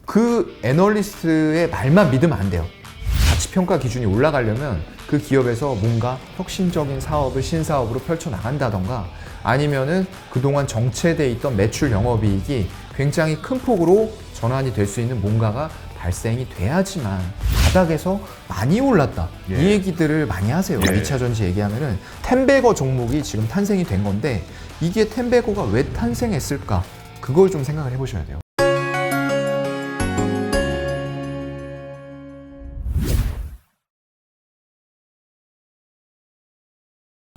그 애널리스트의 말만 믿으면 안 돼요. 가치평가 기준이 올라가려면 그 기업에서 뭔가 혁신적인 사업을 신사업으로 펼쳐나간다던가 아니면은 그동안 정체돼 있던 매출 영업이익이 굉장히 큰 폭으로 전환이 될 수 있는 뭔가가 발생이 돼야지만 바닥에서 많이 올랐다. 이 얘기들을 많이 하세요. 2차 전지 얘기하면은 텐베거 종목이 지금 탄생이 된 건데 이게 텐베거가 왜 탄생했을까? 그걸 좀 생각을 해보셔야 돼요.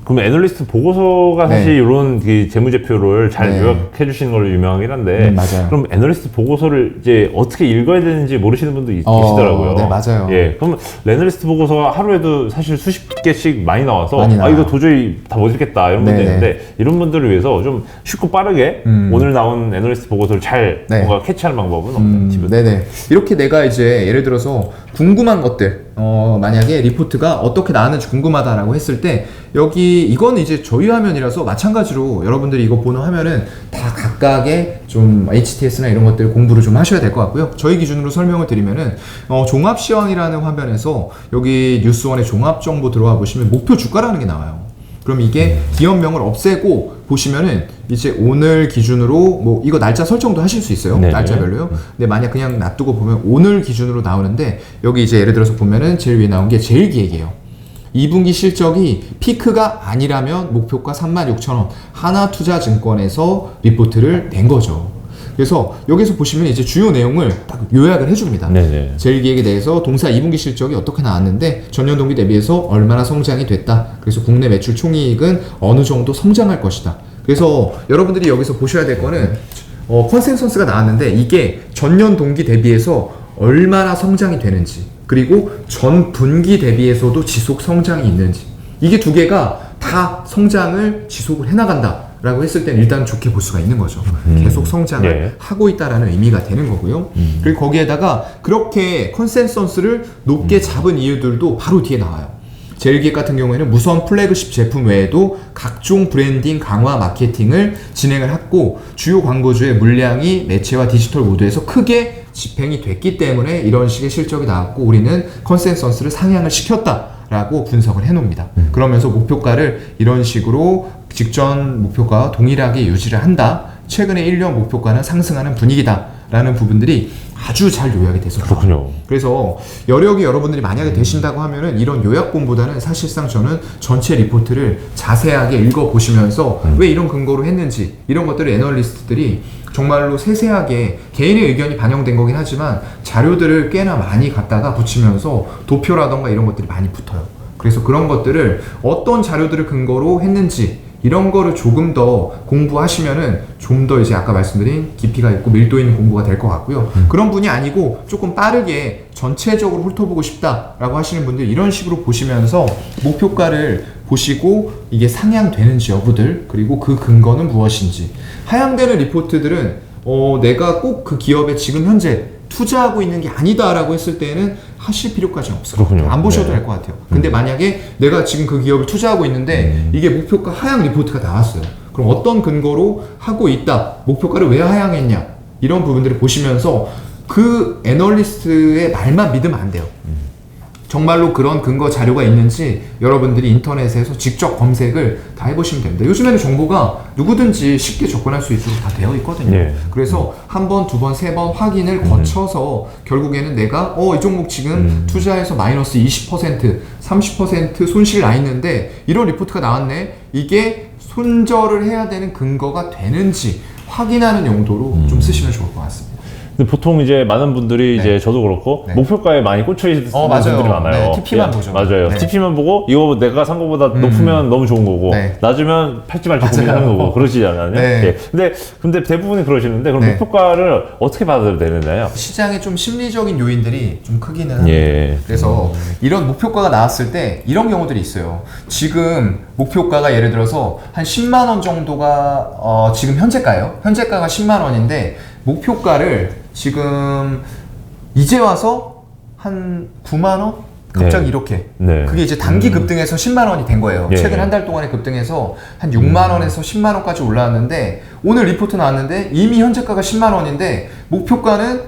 그럼 애널리스트 보고서가 사실 이런 그 재무제표를 잘 요약해 주시는 걸로 유명하긴 한데 맞아요. 그럼 애널리스트 보고서를 이제 어떻게 읽어야 되는지 모르시는 분도 계시더라고요. 네, 맞아요. 예, 그럼 애널리스트 보고서가 하루에도 사실 수십 개씩 많이 나와서 많이 나와요. 이거 도저히 다 못 읽겠다 이런 분들 있는데 이런 분들을 위해서 좀 쉽고 빠르게 오늘 나온 애널리스트 보고서를 잘 뭔가 캐치하는 방법은 없나요? 네네. 이렇게 내가 이제 예를 들어서 궁금한 것들 만약에 리포트가 어떻게 나왔는지 궁금하다라고 했을 때 여기 이거는 이제 저희 화면이라서 마찬가지로 여러분들이 이거 보는 화면은 다 각각의 좀 HTS나 이런 것들 공부를 좀 하셔야 될 것 같고요. 저희 기준으로 설명을 드리면은 종합시황이라는 화면에서 여기 뉴스원의 종합정보 들어와 보시면 목표 주가라는 게 나와요. 그럼 이게 기업명을 없애고 보시면은 이제 오늘 기준으로 뭐 이거 날짜 설정도 하실 수 있어요. 네네. 날짜별로요. 근데 만약 그냥 놔두고 보면 오늘 기준으로 나오는데 여기 이제 예를 들어서 보면은 제일 위에 나온 게 제일기획이에요. 2분기 실적이 피크가 아니라면 목표가 36,000원 하나투자증권에서 리포트를 낸 거죠. 그래서 여기서 보시면 이제 주요 내용을 딱 요약을 해줍니다. 네네. 제일기획에 대해서 동사 2분기 실적이 어떻게 나왔는데 전년 동기 대비해서 얼마나 성장이 됐다. 그래서 국내 매출 총이익은 어느 정도 성장할 것이다. 그래서 여러분들이 여기서 보셔야 될 거는 컨센서스가 나왔는데 이게 전년 동기 대비해서 얼마나 성장이 되는지 그리고 전 분기 대비해서도 지속 성장이 있는지 이게 두 개가 다 성장을 지속을 해나간다 라고 했을 때는 일단 좋게 볼 수가 있는 거죠. 계속 성장을 하고 있다라는 의미가 되는 거고요. 그리고 거기에다가 그렇게 컨센서스를 높게 잡은 이유들도 바로 뒤에 나와요. 제일기획 같은 경우에는 무선 플래그십 제품 외에도 각종 브랜딩 강화 마케팅을 진행을 했고 주요 광고주의 물량이 매체와 디지털 모두에서 크게 집행이 됐기 때문에 이런 식의 실적이 나왔고 우리는 컨센서스를 상향을 시켰다라고 분석을 해놓습니다. 그러면서 목표가를 이런 식으로 직전 목표가와 동일하게 유지를 한다. 최근에 1년 목표가는 상승하는 분위기다 라는 부분들이 아주 잘 요약이 돼서 그렇군요. 그래서 여력이 여러분들이 만약에 되신다고 하면은 이런 요약본보다는 사실상 저는 전체 리포트를 자세하게 읽어보시면서 왜 이런 근거로 했는지 이런 것들을 애널리스트들이 정말로 세세하게 개인의 의견이 반영된 거긴 하지만 자료들을 꽤나 많이 갖다가 붙이면서 도표라던가 이런 것들이 많이 붙어요. 그래서 그런 것들을 어떤 자료들을 근거로 했는지 이런 거를 조금 더 공부하시면은 좀 더 이제 아까 말씀드린 깊이가 있고 밀도 있는 공부가 될 것 같고요. 그런 분이 아니고 조금 빠르게 전체적으로 훑어보고 싶다라고 하시는 분들 이런 식으로 보시면서 목표가를 보시고 이게 상향되는지 여부들 그리고 그 근거는 무엇인지 하향되는 리포트들은 내가 꼭 그 기업에 지금 현재 투자하고 있는 게 아니다라고 했을 때는 하실 필요까지는 없어요. 안 보셔도 될 것 같아요. 근데 만약에 내가 지금 그 기업을 투자하고 있는데 이게 목표가 하향 리포트가 나왔어요. 그럼 어떤 근거로 하고 있다. 목표가를 왜 하향했냐. 이런 부분들을 보시면서 그 애널리스트의 말만 믿으면 안 돼요. 정말로 그런 근거 자료가 있는지 여러분들이 인터넷에서 직접 검색을 다 해보시면 됩니다. 요즘에는 정보가 누구든지 쉽게 접근할 수 있도록 다 되어 있거든요. 그래서 한 번, 두 번, 세 번 확인을 거쳐서 결국에는 내가 이 종목 지금 투자해서 마이너스 20%, 30% 손실 나 있는데 이런 리포트가 나왔네. 이게 손절을 해야 되는 근거가 되는지 확인하는 용도로 좀 쓰시면 좋을 것 같습니다. 근데 보통 이제 많은 분들이 이제 저도 그렇고 목표가에 많이 꽂혀 있는 분들이 많아요. TP만 보죠. 맞아요. TP만 보고 이거 내가 산 거보다 높으면 너무 좋은 거고 낮으면 팔지 말지 고민하는 거고 그러시지 않아요? 근데 대부분이 그러시는데 그럼 목표가를 어떻게 받아야 되나요? 시장에 좀 심리적인 요인들이 좀 크기는 합니다. 그래서 이런 목표가가 나왔을 때 이런 경우들이 있어요. 지금 목표가가 예를 들어서 한 10만 원 정도가 지금 현재가예요. 현재가가 10만 원인데 목표가를 지금 이제 와서 한 9만 원? 갑자기 이렇게 그게 이제 단기 급등해서 10만 원이 된 거예요. 최근 한 달 동안에 급등해서 한 6만 원에서 10만 원까지 올라왔는데 오늘 리포트 나왔는데 이미 현재가가 10만 원인데 목표가는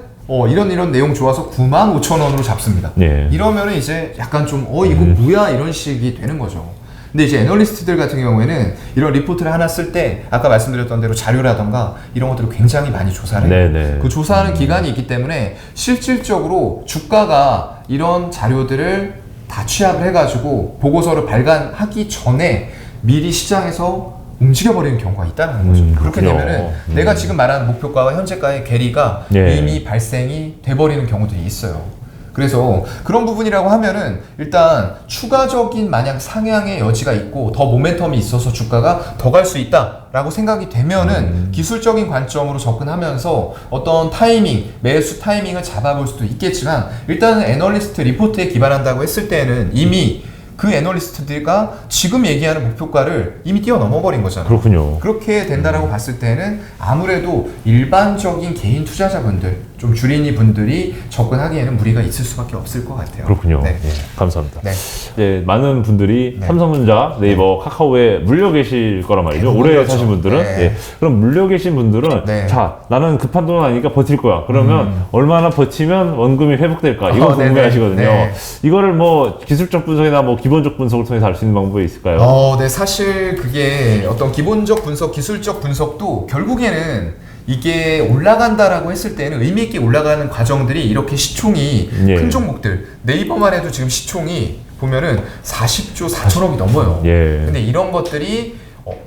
이런 내용 좋아서 95,000원으로 잡습니다. 예. 이러면은 이제 약간 좀 이거 뭐야 이런 식이 되는 거죠. 근데 이제 애널리스트들 같은 경우에는 이런 리포트를 하나 쓸 때 아까 말씀드렸던 대로 자료라던가 이런 것들을 굉장히 많이 조사를 해요. 네네. 그 조사하는 기간이 있기 때문에 실질적으로 주가가 이런 자료들을 다 취합을 해가지고 보고서를 발간하기 전에 미리 시장에서 움직여버리는 경우가 있다는 거죠. 그렇게 되면은 내가 지금 말하는 목표가와 현재가의 괴리가 이미 발생이 돼버리는 경우들이 있어요. 그래서 그런 부분이라고 하면은 일단 추가적인 만약 상향의 여지가 있고 더 모멘텀이 있어서 주가가 더 갈 수 있다라고 생각이 되면은 기술적인 관점으로 접근하면서 어떤 타이밍, 매수 타이밍을 잡아볼 수도 있겠지만 일단은 애널리스트 리포트에 기반한다고 했을 때는 이미 그 애널리스트들과 지금 얘기하는 목표가를 이미 뛰어넘어 버린 거잖아요. 그렇군요. 그렇게 된다라고 봤을 때는 아무래도 일반적인 개인 투자자분들, 좀 주린이 분들이 접근하기에는 무리가 있을 수밖에 없을 것 같아요. 그렇군요. 네. 예, 감사합니다. 네. 예, 많은 분들이 네. 삼성전자, 네이버, 카카오에 물려 계실 거란 말이죠. 오래 그렇죠. 사신 분들은. 네. 예, 그럼 물려 계신 분들은 네. 자, 나는 급한 돈 아니니까 버틸 거야. 그러면 얼마나 버티면 원금이 회복될까? 이거 궁금해하시거든요. 네. 이거를 뭐 기술적 분석이나 뭐 기본적 분석을 통해서 알 수 있는 방법이 있을까요? 네, 사실 그게 어떤 기본적 분석, 기술적 분석도 결국에는 이게 올라간다라고 했을 때는 의미 있게 올라가는 과정들이 이렇게 시총이 예. 큰 종목들 네이버만 해도 지금 시총이 보면은 40조 4천억이 넘어요. 예. 근데 이런 것들이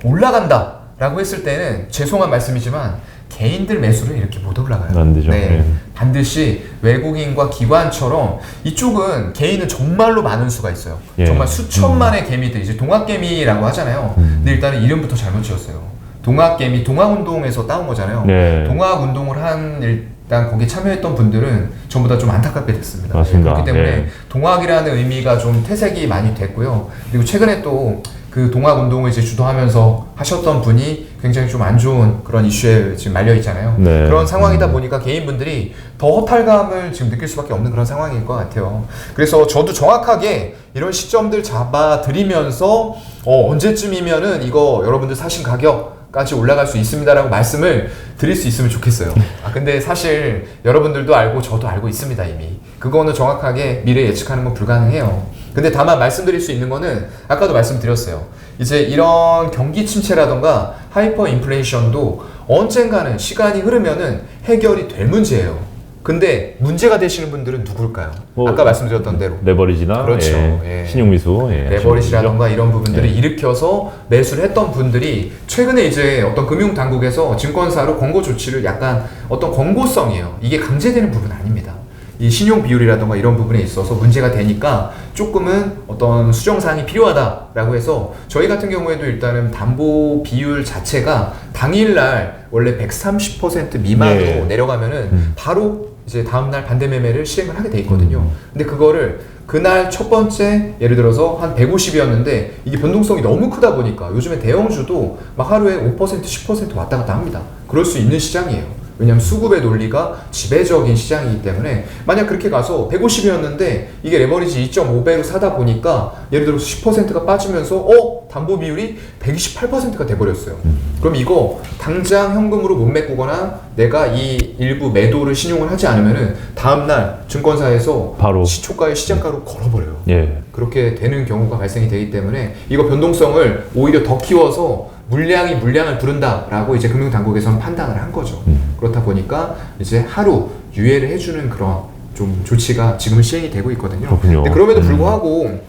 올라간다라고 했을 때는 죄송한 말씀이지만 개인들 매수는 이렇게 못 올라가요. 안 되죠. 네. 예. 반드시 외국인과 기관처럼 이쪽은 개인은 정말로 많은 수가 있어요. 예. 정말 수천만의 개미들, 이제 동학개미라고 하잖아요. 근데 일단은 이름부터 잘못 지었어요. 동학개미, 동학운동에서 따온 거잖아요. 네. 동학운동을 일단 거기에 참여했던 분들은 전부 다 좀 안타깝게 됐습니다. 맞습니다. 그렇기 때문에 네. 동학이라는 의미가 좀 퇴색이 많이 됐고요. 그리고 최근에 또 그 동학운동을 이제 주도하면서 하셨던 분이 굉장히 좀 안 좋은 그런 이슈에 지금 말려 있잖아요. 네. 그런 상황이다 보니까 개인분들이 더 허탈감을 지금 느낄 수밖에 없는 그런 상황일 것 같아요. 그래서 저도 정확하게 이런 시점들 잡아드리면서 언제쯤이면은 이거 여러분들 사신 가격까지 올라갈 수 있습니다라고 말씀을 드릴 수 있으면 좋겠어요. 근데 사실 여러분들도 알고 저도 알고 있습니다 이미. 그거는 정확하게 미래 예측하는 건 불가능해요. 근데 다만 말씀드릴 수 있는 거는 아까도 말씀드렸어요. 이제 이런 경기 침체라던가 하이퍼 인플레이션도 언젠가는 시간이 흐르면은 해결이 될 문제예요. 근데 문제가 되시는 분들은 누굴까요? 아까 말씀드렸던 대로 레버리지나 그렇죠. 예. 신용미수, 레버리지라던가 이런 부분들을 일으켜서 매수를 했던 분들이 최근에 이제 어떤 금융당국에서 증권사로 권고 조치를 약간 어떤 권고성이에요. 이게 강제되는 부분은 아닙니다. 이 신용 비율이라던가 이런 부분에 있어서 문제가 되니까 조금은 어떤 수정사항이 필요하다라고 해서 저희 같은 경우에도 일단은 담보 비율 자체가 당일날 원래 130% 미만으로 내려가면은 바로 이제 다음날 반대 매매를 실행을 하게 돼 있거든요. 근데 그거를 그날 첫 번째 예를 들어서 한 150이었는데 이게 변동성이 너무 크다 보니까 요즘에 대형주도 막 하루에 5% 10% 왔다 갔다 합니다. 그럴 수 있는 시장이에요. 왜냐면 수급의 논리가 지배적인 시장이기 때문에 만약 그렇게 가서 150이었는데 이게 레버리지 2.5배로 사다 보니까 예를 들어서 10%가 빠지면서 담보 비율이 128%가 돼버렸어요. 그럼 이거 당장 현금으로 못 메꾸거나 내가 이 일부 매도를 신용을 하지 않으면은 다음날 증권사에서 바로 시초가에 시장가로 걸어버려요. 예. 그렇게 되는 경우가 발생이 되기 때문에 이거 변동성을 오히려 더 키워서 물량이 물량을 부른다라고 이제 금융당국에서는 판단을 한 거죠. 그렇다 보니까 이제 하루 유예를 해주는 그런 좀 조치가 지금 시행이 되고 있거든요. 그렇군요. 근데 그럼에도 불구하고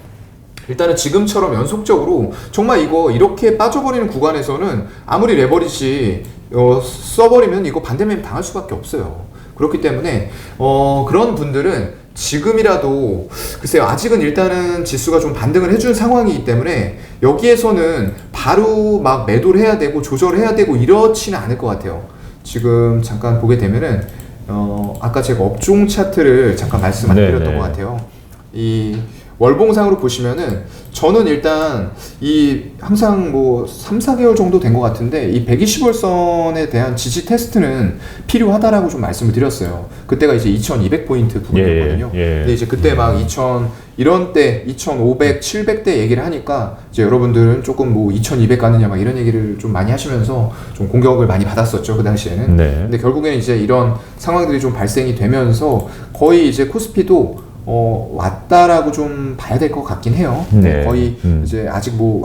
일단은 지금처럼 연속적으로 정말 이거 이렇게 빠져버리는 구간에서는 아무리 레버리지 써버리면 이거 반대매매 당할 수밖에 없어요. 그렇기 때문에 그런 분들은 지금이라도 글쎄요 아직은 일단은 지수가 좀 반등을 해준 상황이기 때문에 여기에서는 바로 막 매도를 해야 되고 조절을 해야 되고 이렇지는 않을 것 같아요. 지금 잠깐 보게 되면은 아까 제가 업종 차트를 잠깐 말씀드렸던 것 같아요. 이 월봉상으로 보시면은 저는 일단 이 항상 뭐 3, 4개월 정도 된 것 같은데 이 120월선에 대한 지지 테스트는 필요하다라고 좀 말씀을 드렸어요. 그때가 이제 2200포인트 부분이었거든요. 근데 이제 그때 막 이런 때 2500, 700대 얘기를 하니까 이제 여러분들은 조금 뭐 2200 가느냐 막 이런 얘기를 좀 많이 하시면서 좀 공격을 많이 받았었죠, 그 당시에는. 근데 결국에는 이제 이런 상황들이 좀 발생이 되면서 거의 이제 코스피도 왔다라고 좀 봐야 될 것 같긴 해요. 거의 이제 아직 뭐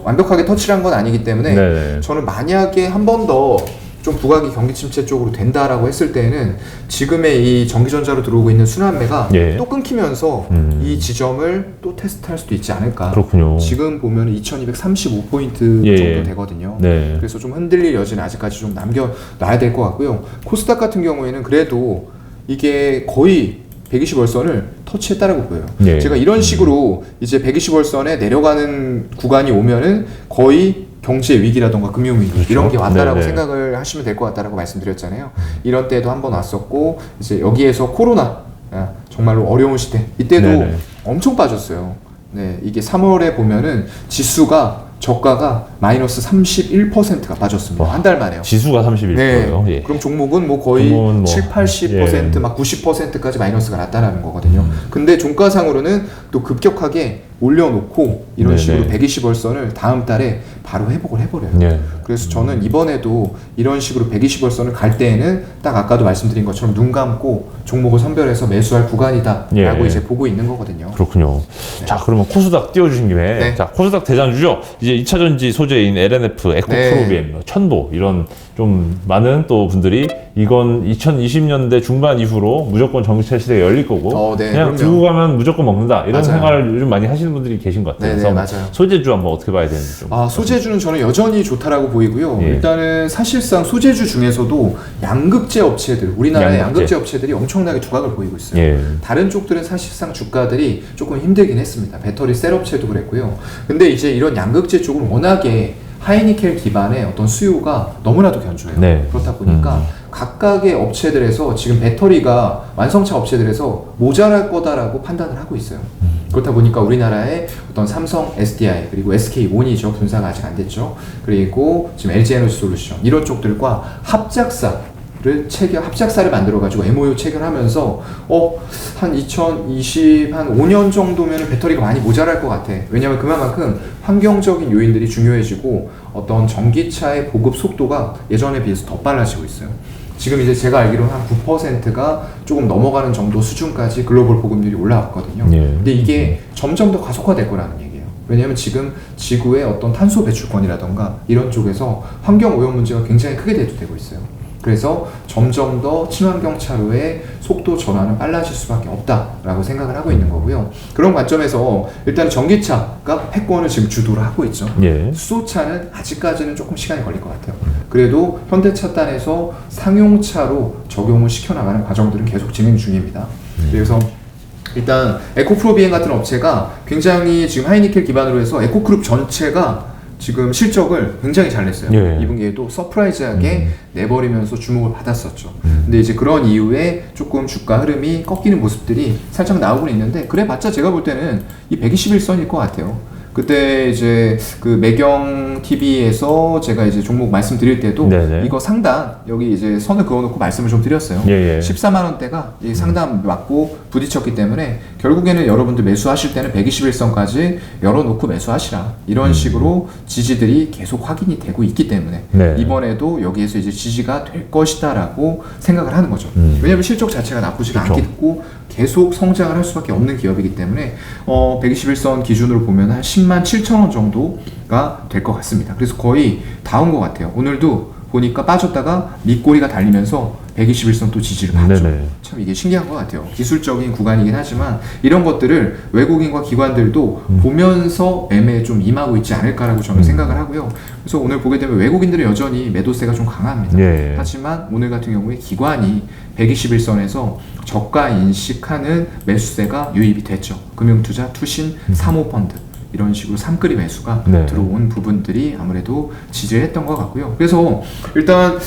완벽하게 터치를 한 건 아니기 때문에 저는 만약에 한 번 더 좀 부각이 경기 침체 쪽으로 된다라고 했을 때에는 지금의 이 전기전자로 들어오고 있는 순환매가 또 끊기면서 이 지점을 또 테스트할 수도 있지 않을까. 그렇군요. 지금 보면 2235포인트 정도 되거든요. 그래서 좀 흔들릴 여지는 아직까지 좀 남겨놔야 될 것 같고요. 코스닥 같은 경우에는 그래도 이게 거의 120월선을 터치했다라고 보여요. 제가 이런 식으로 이제 120월선에 내려가는 구간이 오면은 거의 경제 위기라던가 금융 위기 이런 게 왔다라고 생각을 하시면 될 것 같다라고 말씀드렸잖아요. 이런 때도 한번 왔었고 이제 여기에서 코로나 정말로 어려운 시대 이때도 엄청 빠졌어요. 이게 3월에 보면은 지수가 저가가 마이너스 31%가 빠졌습니다. 한 달 만에요. 지수가 31%예요. 그럼 종목은 뭐 거의 7, 80%, 막 90%까지 마이너스가 났다는 거거든요. 근데 종가상으로는 또 급격하게 올려놓고 이런 식으로 120월선을 다음 달에 바로 회복을 해버려요. 그래서 저는 이번에도 이런 식으로 120월선을 갈 때에는 딱 아까도 말씀드린 것처럼 눈 감고 종목을 선별해서 매수할 구간이다라고 이제 보고 있는 거거든요. 그렇군요. 자, 그러면 코스닥 띄워주신 김에 자, 코스닥 대장주죠. 이제 2차전지 소재인 LNF, 에코프로비엠, 천도 이런 좀 많은 또 분들이 이건 2020년대 중반 이후로 무조건 전기차 시대가 열릴 거고 그냥 들고 가면 무조건 먹는다 이런 생각을 요즘 많이 하시는 분들이 계신 것 같아요. 그래서 맞아요. 소재주 한번 어떻게 봐야 되는지 좀. 소재주는 저는 여전히 좋다라고 보이고요. 일단은 사실상 소재주 중에서도 양극재 업체들, 우리나라의 양극재 업체들이 엄청나게 두각을 보이고 있어요. 다른 쪽들은 사실상 주가들이 조금 힘들긴 했습니다. 배터리 셀 업체도 그랬고요. 근데 이제 이런 양극재 쪽은 워낙에 하이니켈 기반의 어떤 수요가 너무나도 견조해요. 그렇다 보니까 각각의 업체들에서 지금 배터리가 완성차 업체들에서 모자랄 거다라고 판단을 하고 있어요. 그렇다 보니까 우리나라의 어떤 삼성, SDI 그리고 SK온이죠. 분사가 아직 안 됐죠. 그리고 지금 LG에너지솔루션 이런 쪽들과 합작사를 만들어가지고 MOU 체결하면서 한 5년 정도면 배터리가 많이 모자랄 것 같아. 왜냐면 그만큼 환경적인 요인들이 중요해지고 어떤 전기차의 보급 속도가 예전에 비해서 더 빨라지고 있어요. 지금 이제 제가 알기로는 한 9%가 조금 넘어가는 정도 수준까지 글로벌 보급률이 올라왔거든요. 근데 이게 점점 더 가속화될 거라는 얘기예요. 왜냐하면 지금 지구의 어떤 탄소 배출권이라던가 이런 쪽에서 환경 오염 문제가 굉장히 크게 대두되고 있어요. 그래서 점점 더 친환경 차로의 속도 전환은 빨라질 수밖에 없다라고 생각을 하고 있는 거고요. 그런 관점에서 일단 전기차가 패권을 지금 주도를 하고 있죠. 수소차는 아직까지는 조금 시간이 걸릴 것 같아요. 그래도 현대차단에서 상용차로 적용을 시켜나가는 과정들은 계속 진행 중입니다. 그래서 일단 에코프로비엠 같은 업체가 굉장히 지금 하이니켈 기반으로 해서 에코그룹 전체가 지금 실적을 굉장히 잘 냈어요. 2분기에도 서프라이즈하게 내버리면서 주목을 받았었죠. 근데 이제 그런 이후에 조금 주가 흐름이 꺾이는 모습들이 살짝 나오고는 있는데 그래봤자 제가 볼 때는 이 121선일 것 같아요. 그때 이제 그 매경 TV에서 제가 이제 종목 말씀드릴 때도 이거 상단 여기 이제 선을 그어놓고 말씀을 좀 드렸어요. 14만 원대가 이 상단 맞고 부딪혔기 때문에 결국에는 여러분들 매수하실 때는 121선까지 열어놓고 매수하시라 이런 식으로 지지들이 계속 확인이 되고 있기 때문에 이번에도 여기에서 이제 지지가 될 것이다라고 생각을 하는 거죠. 왜냐하면 실적 자체가 나쁘지가 않겠고 계속 성장을 할 수밖에 없는 기업이기 때문에 121선 기준으로 보면 한 10만 7천 원 정도가 될 것 같습니다. 그래서 거의 다 온 것 같아요. 오늘도 보니까 빠졌다가 밑꼬리가 달리면서 121선 또 지지를 받죠. 참 이게 신기한 것 같아요. 기술적인 구간이긴 하지만 이런 것들을 외국인과 기관들도 보면서 매매에 좀 임하고 있지 않을까라고 저는 생각을 하고요. 그래서 오늘 보게 되면 외국인들은 여전히 매도세가 좀 강합니다. 하지만 오늘 같은 경우에 기관이 121선에서 저가 인식하는 매수세가 유입이 됐죠. 금융투자, 투신, 사모펀드 이런 식으로 삼끌이 매수가 들어온 부분들이 아무래도 지지를 했던 것 같고요. 그래서 일단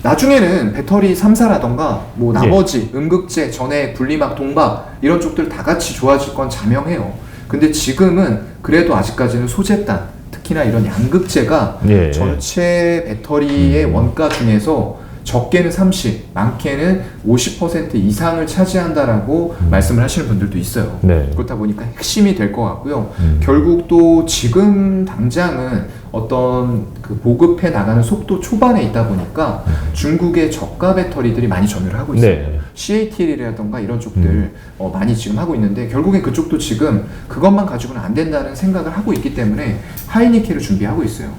나중에는 배터리 3사라던가 뭐 나머지 음극재, 전해, 분리막, 동박 이런 쪽들 다 같이 좋아질 건 자명해요. 근데 지금은 그래도 아직까지는 소재단, 특히나 이런 양극재가 전체 배터리의 원가 중에서 적게는 30, 많게는 50% 이상을 차지한다라고 말씀을 하시는 분들도 있어요. 그렇다 보니까 핵심이 될 것 같고요. 결국 또 지금 당장은 어떤 그 보급해 나가는 속도 초반에 있다 보니까 중국의 저가 배터리들이 많이 점유를 하고 있어요. CATL이라던가 이런 쪽들 많이 지금 하고 있는데 결국엔 그쪽도 지금 그것만 가지고는 안 된다는 생각을 하고 있기 때문에 하이니켈을 준비하고 있어요.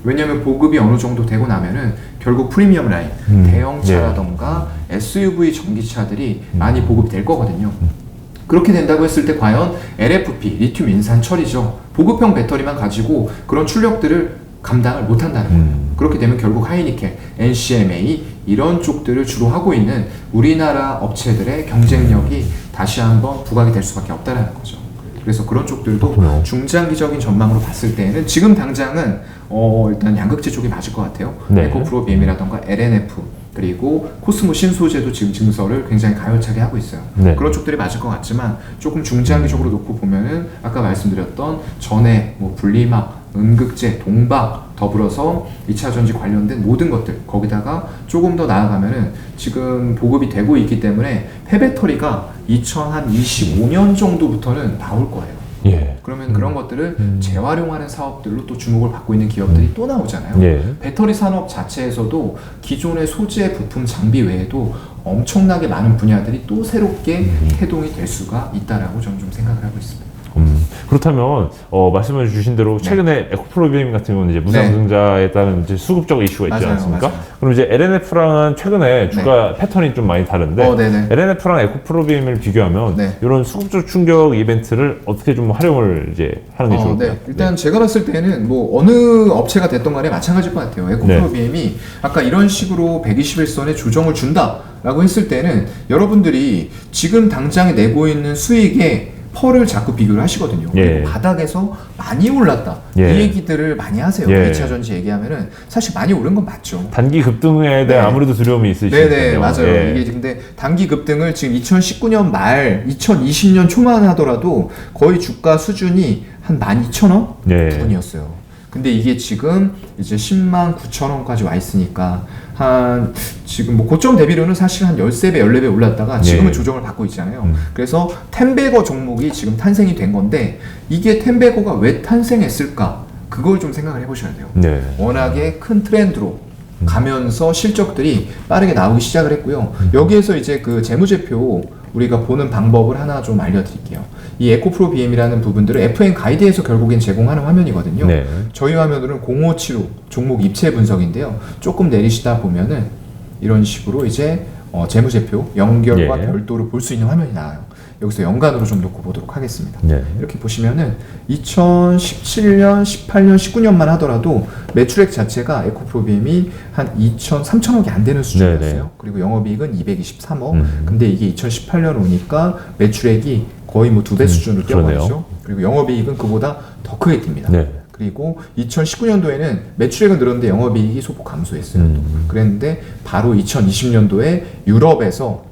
왜냐하면 보급이 어느 정도 되고 나면은 결국 프리미엄 라인, 대형차라던가 SUV 전기차들이 많이 보급이 될 거거든요. 그렇게 된다고 했을 때 과연 LFP, 리튬 인산 처리죠. 보급형 배터리만 가지고 그런 출력들을 감당을 못한다는 거예요. 그렇게 되면 결국 하이니켈, NCMA 이런 쪽들을 주로 하고 있는 우리나라 업체들의 경쟁력이 다시 한번 부각이 될 수밖에 없다는 거죠. 그래서 그런 쪽들도 중장기적인 전망으로 봤을 때는 지금 당장은 일단 양극재 쪽이 맞을 것 같아요. 에코프로 BM이라던가 LNF 그리고 코스모 신소재도 지금 증설을 굉장히 가열차게 하고 있어요. 그런 쪽들이 맞을 것 같지만 조금 중장기적으로 놓고 보면은 아까 말씀드렸던 전해, 뭐 분리막, 음극재, 동박 더불어서 2차 전지 관련된 모든 것들 거기다가 조금 더 나아가면은 지금 보급이 되고 있기 때문에 폐배터리가 2025년 정도부터는 나올 거예요. 그러면 그런 것들을 재활용하는 사업들로 또 주목을 받고 있는 기업들이 또 나오잖아요. 배터리 산업 자체에서도 기존의 소재, 부품, 장비 외에도 엄청나게 많은 분야들이 또 새롭게 해동이 될 수가 있다라고 저는 좀 생각을 하고 있습니다. 그렇다면 말씀해 주신 대로 최근에 에코프로비엠 같은 경우는 이제 무상증자에 따른 이제 수급적 이슈가 있지 않습니까? 그럼 이제 LNF랑은 최근에 주가 패턴이 좀 많이 다른데 LNF랑 에코프로비엠을 비교하면 이런 수급적 충격 이벤트를 어떻게 좀 활용을 이제 하는 게 좋을까요? 일단 제가 봤을 때는 뭐 어느 업체가 됐던 간에 마찬가지일 것 같아요. 에코프로비엠이 아까 이런 식으로 121선에 조정을 준다라고 했을 때는 여러분들이 지금 당장에 내고 있는 수익에 펄을 자꾸 비교를 하시거든요. 그리고 바닥에서 많이 올랐다. 이 얘기들을 많이 하세요. 2차 전지 얘기하면은 사실 많이 오른 건 맞죠. 단기 급등에 대한 아무래도 두려움이 있으시죠. 맞아요. 이게 근데 단기 급등을 지금 2019년 말, 2020년 초만 하더라도 거의 주가 수준이 한 12,000원 부분이었어요. 근데 이게 지금 이제 10만 9천 원까지 와 있으니까 한 지금 뭐 고점 대비로는 사실 한 13배, 14배 올랐다가 지금은 조정을 받고 있잖아요. 그래서 텐베거 종목이 지금 탄생이 된 건데 이게 텐베거가 왜 탄생했을까? 그걸 좀 생각을 해보셔야 돼요. 워낙에 큰 트렌드로 가면서 실적들이 빠르게 나오기 시작을 했고요. 여기에서 이제 그 재무제표 우리가 보는 방법을 하나 좀 알려드릴게요. 이 에코프로 BM이라는 부분들을 FN 가이드에서 결국엔 제공하는 화면이거든요. 저희 화면으로는 0575 종목 입체 분석인데요. 조금 내리시다 보면은 이런 식으로 이제 재무제표 연결과 별도로 볼 수 있는 화면이 나와요. 여기서 연간으로 좀 놓고 보도록 하겠습니다. 이렇게 보시면은 2017년, 18년, 19년만 하더라도 매출액 자체가 에코프로비엠이 한 3천억이 안 되는 수준이었어요. 그리고 영업이익은 223억. 근데 이게 2018년 오니까 매출액이 거의 뭐 2배 수준으로 뛰어버리죠. 그리고 영업이익은 그보다 더 크게 뜁니다. 그리고 2019년도에는 매출액은 늘었는데 영업이익이 소폭 감소했어요. 그랬는데 바로 2020년도에 유럽에서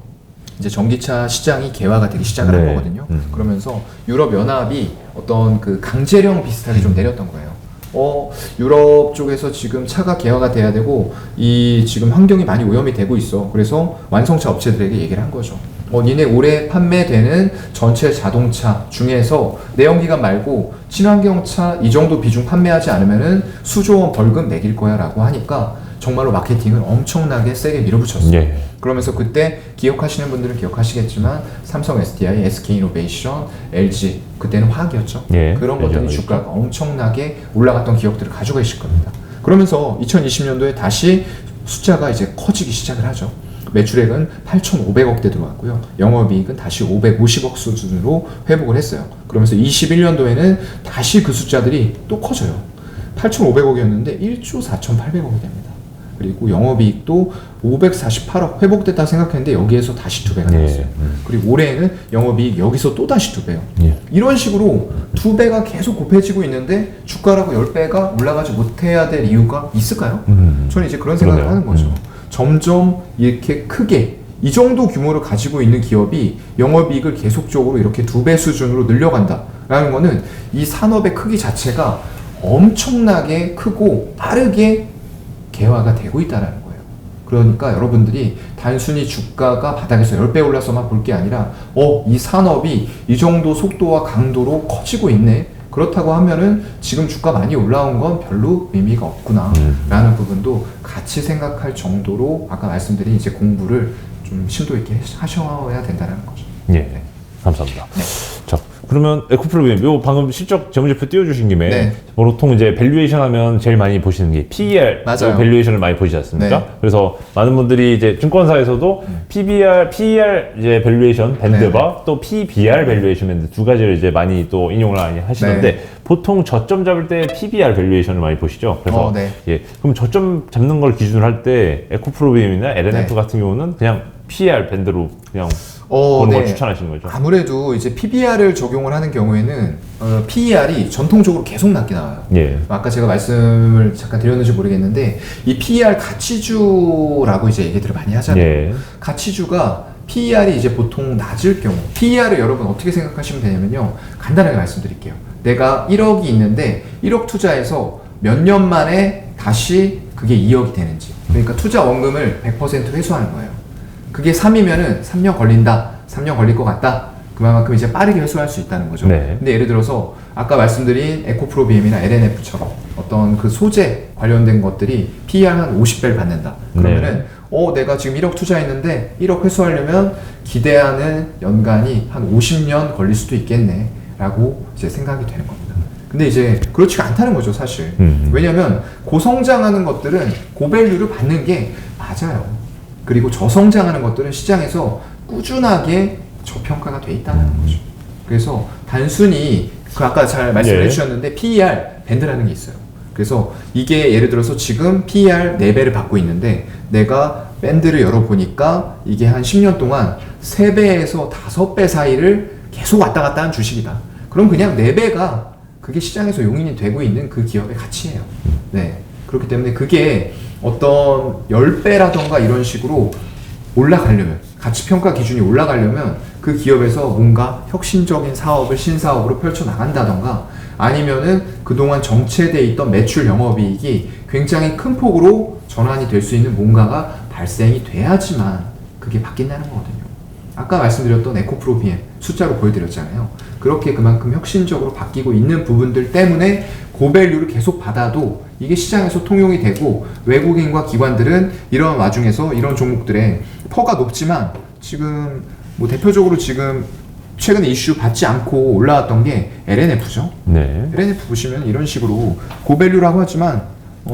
이제 전기차 시장이 개화가 되기 시작을 한 거거든요. 그러면서 유럽 연합이 어떤 그 강제령 비슷하게 좀 내렸던 거예요. 유럽 쪽에서 지금 차가 개화가 돼야 되고 이 지금 환경이 많이 오염이 되고 있어. 그래서 완성차 업체들에게 얘기를 한 거죠. 니네 올해 판매되는 전체 자동차 중에서 내연기관 말고 친환경차 이 정도 비중 판매하지 않으면은 수조 원 벌금 매길 거야 라고 하니까 정말로 마케팅을 엄청나게 세게 밀어붙였어요. 그러면서 그때 기억하시는 분들은 기억하시겠지만 삼성 SDI, SK이노베이션, LG 그때는 화학이었죠. 그런 것들이 주가가 엄청나게 올라갔던 기억들을 가지고 계실 겁니다. 그러면서 2020년도에 다시 숫자가 이제 커지기 시작을 하죠. 매출액은 8,500억대 들어왔고요. 영업이익은 다시 550억 수준으로 회복을 했어요. 그러면서 21년도에는 다시 그 숫자들이 또 커져요. 8,500억이었는데 1조 4,800억이 됩니다. 그리고 영업이익도 548억 회복됐다 생각했는데 여기에서 다시 2배가 나왔어요. 그리고 올해는 영업이익 여기서 또 다시 2배요. 이런 식으로 2배가 계속 곱해지고 있는데 주가라고 10배가 올라가지 못해야 될 이유가 있을까요? 저는 이제 그런 생각을 하는 거죠. 점점 이렇게 크게 이 정도 규모를 가지고 있는 기업이 영업이익을 계속적으로 이렇게 2배 수준으로 늘려간다라는 거는 이 산업의 크기 자체가 엄청나게 크고 빠르게 개화가 되고 있다는 거예요. 그러니까 여러분들이 단순히 주가가 바닥에서 10배 올라서만 볼 게 아니라 이 산업이 이 정도 속도와 강도로 커지고 있네. 그렇다고 하면은 지금 주가 많이 올라온 건 별로 의미가 없구나 라는 부분도 같이 생각할 정도로 아까 말씀드린 이제 공부를 좀 심도 있게 하셔야 된다는 거죠. 예, 감사합니다. 자, 그러면 에코프로비엠, 요 방금 실적 재무제표 띄워주신 김에 보통 이제 밸류에이션 하면 제일 많이 보시는 게 PER 밸류에이션을 많이 보시지 않습니까? 그래서 많은 분들이 이제 증권사에서도 PER 이제 밸류에이션 밴드바 또 PBR 밸류에이션 밴드 두 가지를 이제 많이 또 인용을 많이 하시는데 보통 저점 잡을 때 PBR 밸류에이션을 많이 보시죠. 그래서 예, 그럼 저점 잡는 걸 기준으로 할 때 에코프로비엠이나 LNF 같은 경우는 그냥 PER 밴드로 그냥 보는 걸 추천하시는 거죠? 아무래도 이제 PBR을 적용을 하는 경우에는 PER이 전통적으로 계속 낮게 나와요. 아까 제가 말씀을 잠깐 드렸는지 모르겠는데 이 PER 가치주라고 이제 얘기들을 많이 하잖아요. 가치주가 PER이 이제 보통 낮을 경우 PER을 여러분 어떻게 생각하시면 되냐면요. 간단하게 말씀드릴게요. 내가 1억이 있는데 1억 투자해서 몇 년 만에 다시 그게 2억이 되는지, 그러니까 투자 원금을 100% 회수하는 거예요. 그게 3이면은 3년 걸린다, 3년 걸릴 것 같다. 그만큼 이제 빠르게 회수할 수 있다는 거죠. 근데 예를 들어서 아까 말씀드린 에코프로비엠이나 LNF처럼 어떤 그 소재 관련된 것들이 PER 한 50배를 받는다. 그러면은 내가 지금 1억 투자했는데 1억 회수하려면 기대하는 연간이 한 50년 걸릴 수도 있겠네 라고 이제 생각이 되는 겁니다. 근데 이제 그렇지가 않다는 거죠, 사실. 왜냐면 고성장하는 것들은 고밸류를 받는 게 맞아요. 그리고 저성장하는 것들은 시장에서 꾸준하게 저평가가 돼 있다는 거죠. 그래서 단순히 그 아까 잘 말씀해 주셨는데 PER 밴드라는 게 있어요. 그래서 이게 예를 들어서 지금 PER 4배를 받고 있는데 내가 밴드를 열어보니까 이게 한 10년 동안 3배에서 5배 사이를 계속 왔다 갔다 한 주식이다. 그럼 그냥 4배가 그게 시장에서 용인이 되고 있는 그 기업의 가치예요. 그렇기 때문에 그게 어떤 10배라던가 이런 식으로 올라가려면, 가치평가 기준이 올라가려면 그 기업에서 뭔가 혁신적인 사업을 신사업으로 펼쳐나간다던가 아니면은 그동안 정체되어 있던 매출 영업이익이 굉장히 큰 폭으로 전환이 될 수 있는 뭔가가 발생이 돼야지만 그게 바뀐다는 거거든요. 아까 말씀드렸던 에코프로비엠 숫자로 보여드렸잖아요. 그렇게 그만큼 혁신적으로 바뀌고 있는 부분들 때문에 고밸류를 계속 받아도 이게 시장에서 통용이 되고 외국인과 기관들은 이런 와중에서 이런 종목들의 퍼가 높지만 지금 뭐 대표적으로 지금 최근에 이슈 받지 않고 올라왔던 게 LNF죠. LNF 보시면 이런 식으로 고밸류라고 하지만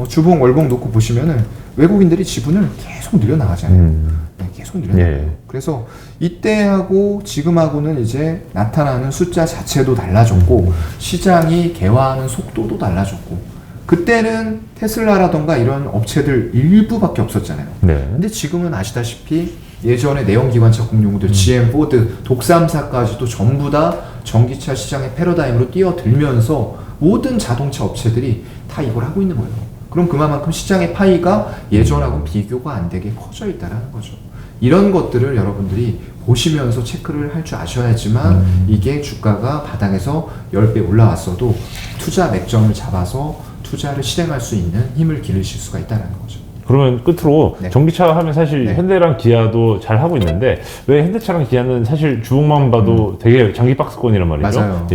주봉 월봉 놓고 보시면은 외국인들이 지분을 계속 늘려나가잖아요. 계속 늘려나가요. 그래서 이때하고 지금하고는 이제 나타나는 숫자 자체도 달라졌고 시장이 개화하는 속도도 달라졌고 그때는 테슬라라던가 이런 업체들 일부밖에 없었잖아요. 근데 지금은 아시다시피 예전에 내연기관차 공용들 GM, 포드, 독삼사까지도 전부 다 전기차 시장의 패러다임으로 뛰어들면서 모든 자동차 업체들이 다 이걸 하고 있는 거예요. 그럼 그만큼 시장의 파이가 예전하고 비교가 안 되게 커져 있다는 거죠. 이런 것들을 여러분들이 보시면서 체크를 할 줄 아셔야지만 이게 주가가 바닥에서 10배 올라왔어도 투자 맥점을 잡아서 투자를 실행할 수 있는 힘을 기르실 수가 있다는 거죠. 그러면 끝으로 전기차 하면 사실 현대랑 기아도 잘 하고 있는데 왜 현대차랑 기아는 사실 주봉만 봐도 되게 장기 박스권이란 말이죠. 맞아요.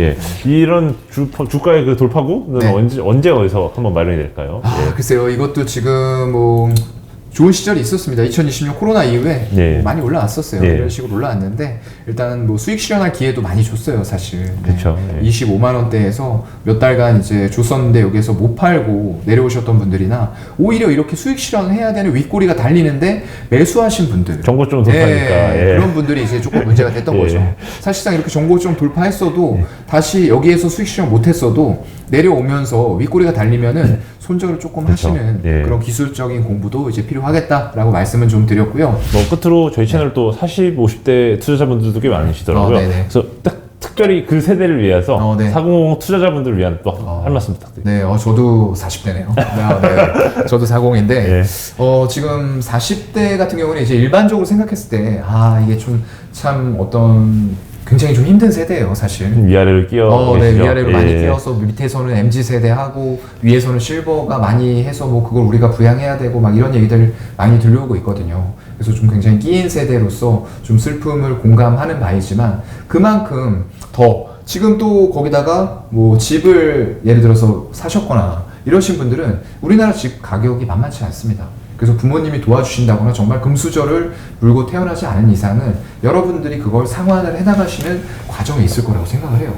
이런 주가의 그 돌파구는 언제 어디서 한번 마련이 될까요? 글쎄요. 이것도 지금 뭐 좋은 시절이 있었습니다. 2020년 코로나 이후에 많이 올라왔었어요. 이런 식으로 올라왔는데 일단 뭐 수익 실현할 기회도 많이 줬어요, 사실. 25만 원대에서 몇 달간 이제 줬었는데 여기에서 못 팔고 내려오셨던 분들이나 오히려 이렇게 수익 실현을 해야 되는 윗꼬리가 달리는데 매수하신 분들, 정고점 돌파니까 그런 분들이 이제 조금 문제가 됐던 거죠. 사실상 이렇게 정고점 돌파했어도 다시 여기에서 수익 실현 못했어도 내려오면서 윗꼬리가 달리면은 손절을 조금 하시는 그런 기술적인 공부도 이제 필요하겠다라고 말씀은 좀 드렸고요. 끝으로 저희 채널 또 40, 50대 투자자분들도 꽤 많으시더라고요. 그래서 딱 특별히 그 세대를 위해서 네. 400 투자자분들을 위한 또 할 말씀 부탁드립니다. 네, 저도 40대네요. 네, 저도 40인데, 예. 지금 40대 같은 경우는 이제 일반적으로 생각했을 때, 이게 참 어떤 굉장히 좀 힘든 세대예요, 사실. 위아래를 끼어 네, 계시죠? 위아래로 예. 많이 끼어서 밑에서는 MZ 세대하고 위에서는 실버가 많이 해서 뭐 그걸 우리가 부양해야 되고 막 이런 얘기들 많이 들려오고 있거든요. 그래서 좀 굉장히 끼인 세대로서 좀 슬픔을 공감하는 바이지만 그만큼 더 지금 또 거기다가 뭐 집을 예를 들어서 사셨거나 이러신 분들은 우리나라 집 가격이 만만치 않습니다. 그래서 부모님이 도와주신다거나 정말 금수저를 물고 태어나지 않은 이상은 여러분들이 그걸 상환을 해나가시는 과정에 있을 거라고 생각을 해요.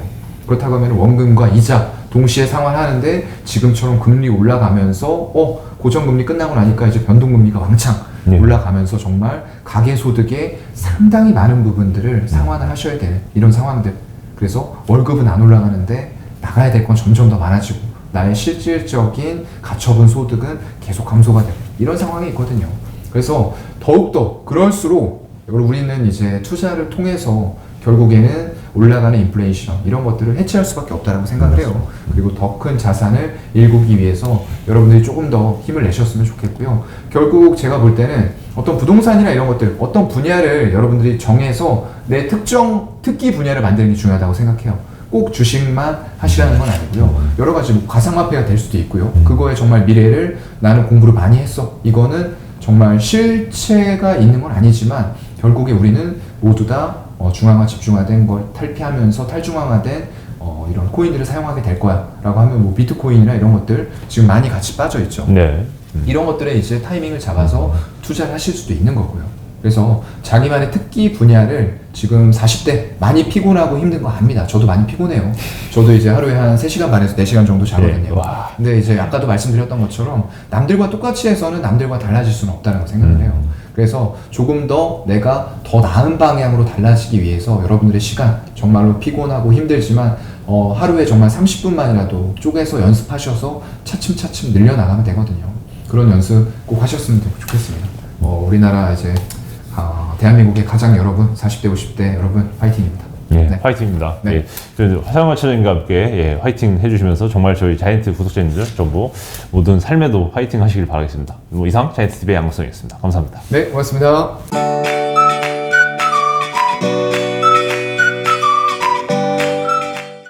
그렇다고 하면 원금과 이자 동시에 상환하는데 지금처럼 금리 올라가면서 고정금리 끝나고 나니까 이제 변동금리가 왕창 올라가면서 정말 가계소득의 상당히 많은 부분들을 상환을 하셔야 되는 이런 상황들. 그래서 월급은 안 올라가는데 나가야 될 건 점점 더 많아지고 나의 실질적인 가처분 소득은 계속 감소가 되고 이런 상황이 있거든요. 그래서 더욱더 그럴수록 우리는 이제 투자를 통해서 결국에는 올라가는 인플레이션 이런 것들을 해치할 수밖에 없다고 생각을 해요. 그리고 더 큰 자산을 일구기 위해서 여러분들이 조금 더 힘을 내셨으면 좋겠고요. 결국 제가 볼 때는 어떤 부동산이나 이런 것들 어떤 분야를 여러분들이 정해서 내 특기 분야를 만드는 게 중요하다고 생각해요. 꼭 주식만 하시라는 건 아니고요. 여러 가지 뭐 가상화폐가 될 수도 있고요. 그거에 정말 미래를 나는 공부를 많이 했어. 이거는 정말 실체가 있는 건 아니지만 결국에 우리는 모두 다 중앙화 집중화된 걸 탈피하면서 탈중앙화된 이런 코인들을 사용하게 될 거야 라고 하면 뭐 비트코인이나 이런 것들 지금 많이 같이 빠져 있죠. 네. 이런 것들에 이제 타이밍을 잡아서 투자를 하실 수도 있는 거고요. 그래서 자기만의 특기 분야를 지금 40대 많이 피곤하고 힘든 거 압니다. 저도 많이 피곤해요. 저도 이제 하루에 한 3시간 반에서 4시간 정도 자거든요. 근데 이제 아까도 말씀드렸던 것처럼 남들과 똑같이 해서는 남들과 달라질 수는 없다는 걸 생각을 해요. 그래서 조금 더 내가 더 나은 방향으로 달라지기 위해서 여러분들의 시간 정말로 피곤하고 힘들지만 하루에 정말 30분만이라도 쪼개서 연습하셔서 차츰차츰 늘려나가면 되거든요. 그런 연습 꼭 하셨으면 좋겠습니다. 우리나라 이제 대한민국의 가장 여러분 40대 50대 여러분 파이팅입니다. 네, 파이팅입니다. 네. 예, 그래서 화상화 차장님과 함께 화이팅 해주시면서 정말 저희 자이언트 구독자님들 전부 모든 삶에도 화이팅 하시길 바라겠습니다. 이상 자이언트 TV의 양성이었습니다. 감사합니다. 네, 고맙습니다.